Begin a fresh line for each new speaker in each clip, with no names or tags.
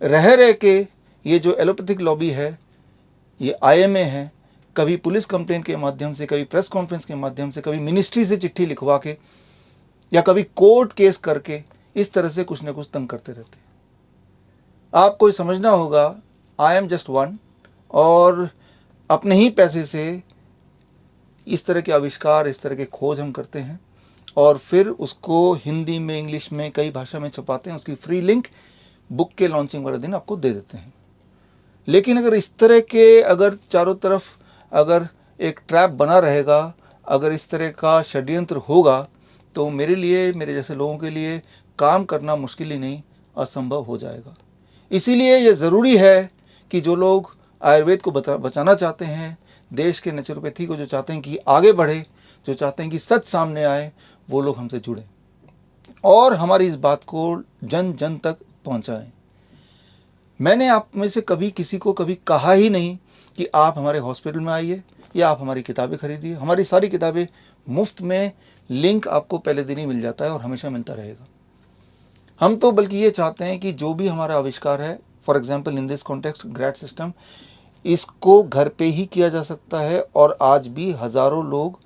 रह रह के ये जो एलोपैथिक लॉबी है, ये आईएमए है, कभी पुलिस कंप्लेंट के माध्यम से, कभी प्रेस कॉन्फ्रेंस के माध्यम से, कभी मिनिस्ट्री से चिट्ठी लिखवा के, या कभी कोर्ट केस करके इस तरह से कुछ ना कुछ तंग करते रहते हैं। आपको समझना होगा, आई एम जस्ट वन, और अपने ही पैसे से इस तरह के आविष्कार, इस तरह के खोज हम करते हैं और फिर उसको हिंदी में, इंग्लिश में, कई भाषा में छपाते हैं। उसकी फ्री लिंक बुक के लॉन्चिंग वाले दिन आपको दे देते हैं। लेकिन अगर इस तरह के, अगर चारों तरफ अगर एक ट्रैप बना रहेगा, अगर इस तरह का षड्यंत्र होगा, तो मेरे लिए, मेरे जैसे लोगों के लिए काम करना मुश्किल ही नहीं, असंभव हो जाएगा। इसीलिए ये ज़रूरी है कि जो लोग आयुर्वेद को बचाना चाहते हैं, देश के नेचुरोपैथी को जो चाहते हैं कि आगे बढ़े, जो चाहते हैं कि सच सामने आए, वो लोग हमसे जुड़ें और हमारी इस बात को जन जन तक पहुंचाएं। मैंने आप में से कभी किसी को कभी कहा ही नहीं कि आप हमारे हॉस्पिटल में आइए या आप हमारी किताबें खरीदिए। हमारी सारी किताबें मुफ्त में, लिंक आपको पहले दिन ही मिल जाता है और हमेशा मिलता रहेगा। हम तो बल्कि ये चाहते हैं कि जो भी हमारा आविष्कार है, for example in this context grade system, इसको घर पे ही किया जा सकता है और आज भी हज़ारों लोग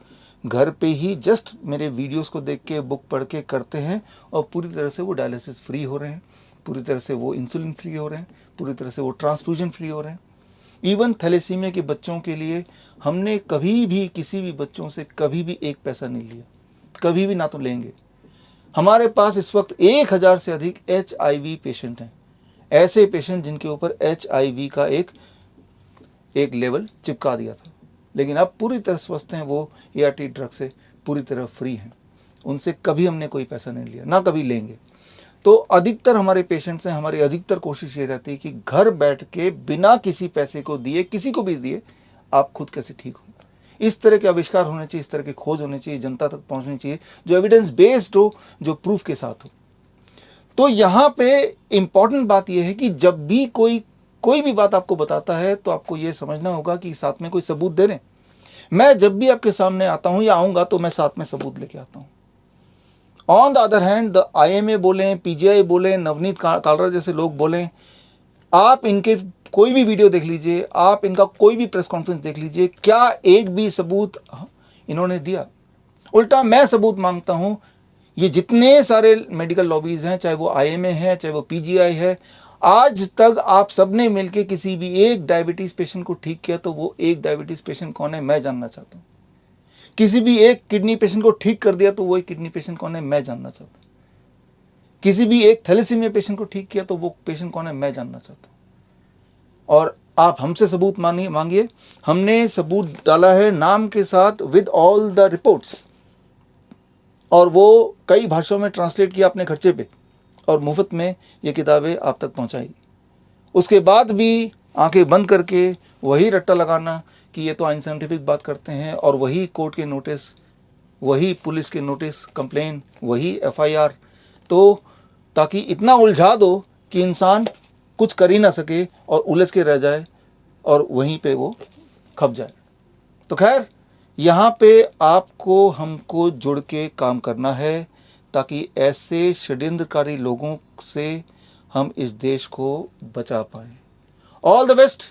घर पे ही जस्ट मेरे वीडियोस को देख के, बुक पढ़ के करते हैं और पूरी तरह से वो डायलिसिस फ्री हो रहे हैं, पूरी तरह से वो इंसुलिन फ्री हो रहे हैं, पूरी तरह से वो ट्रांसफ्यूजन फ्री हो रहे हैं। इवन थैलेसीमिया के बच्चों के लिए हमने कभी भी किसी भी बच्चों से कभी भी एक पैसा नहीं लिया, कभी भी, ना तो लेंगे। हमारे पास इस वक्त 1000 से अधिक HIV पेशेंट हैं, ऐसे पेशेंट जिनके ऊपर HIV का एक लेवल चिपका दिया था, लेकिन अब पूरी तरह स्वस्थ हैं। वो ART ड्रग से पूरी तरह फ्री हैं, उनसे कभी हमने कोई पैसा नहीं लिया, ना कभी लेंगे। तो अधिकतर हमारे पेशेंट्स हैं, हमारी अधिकतर कोशिश ये रहती है कि घर बैठ के बिना किसी पैसे को दिए, किसी को भी दिए, आप खुद कैसे ठीक हो। इस तरह के आविष्कार होने चाहिए, इस तरह की खोज होनी चाहिए, जनता तक पहुंचनी चाहिए, जो एविडेंस बेस्ड हो, जो प्रूफ के साथ हो। तो यहाँ पे इम्पॉर्टेंट बात यह है कि जब भी कोई भी बात आपको बताता है तो आपको ये समझना होगा कि साथ में कोई सबूत दे रहे हैं। मैं जब भी आपके सामने आता हूँ या आऊँगा तो मैं साथ में सबूत लेके आता हूँ। On the other hand, the IMA बोलें, PGI बोलें, नवनीत कालरा जैसे लोग बोलें, आप इनके कोई भी वीडियो देख लीजिए, आप इनका कोई भी प्रेस कॉन्फ्रेंस देख लीजिए, क्या एक भी सबूत इन्होंने दिया? उल्टा मैं सबूत मांगता हूँ। ये जितने सारे मेडिकल लॉबीज़ हैं, चाहे वो IMA है, चाहे वो PGI है, आज तक आप सबने मिलकर किसी भी एक डायबिटीज़ पेशेंट को ठीक किया तो वो एक डायबिटीज़ पेशेंट कौन है, मैं जानना चाहता हूँ। किसी भी एक किडनी पेशेंट को ठीक कर दिया तो वो एक किडनी पेशेंट कौन है, मैं जानना चाहता हूँ। किसी भी एक थैलेसीमिया पेशेंट को ठीक किया तो वो पेशेंट कौन है, मैं जानना चाहता हूँ। और आप हमसे सबूत मांगिए। हमने सबूत डाला है नाम के साथ, विद ऑल द रिपोर्ट्स, और वो कई भाषाओं में ट्रांसलेट किया अपने खर्चे पे और मुफ्त में ये किताबें आप तक पहुंचाई। उसके बाद भी आंखें बंद करके वही रट्टा लगाना कि ये तो अनसाइंटिफिक बात करते हैं, और वही कोर्ट के नोटिस, वही पुलिस के नोटिस, कंप्लेन, वही FIR, तो ताकि इतना उलझा दो कि इंसान कुछ कर ही ना सके और उलझ के रह जाए और वहीं पे वो खप जाए। तो खैर, यहाँ पे आपको हमको जुड़ के काम करना है ताकि ऐसे षड्यंत्रकारी लोगों से हम इस देश को बचा पाएं। All the best.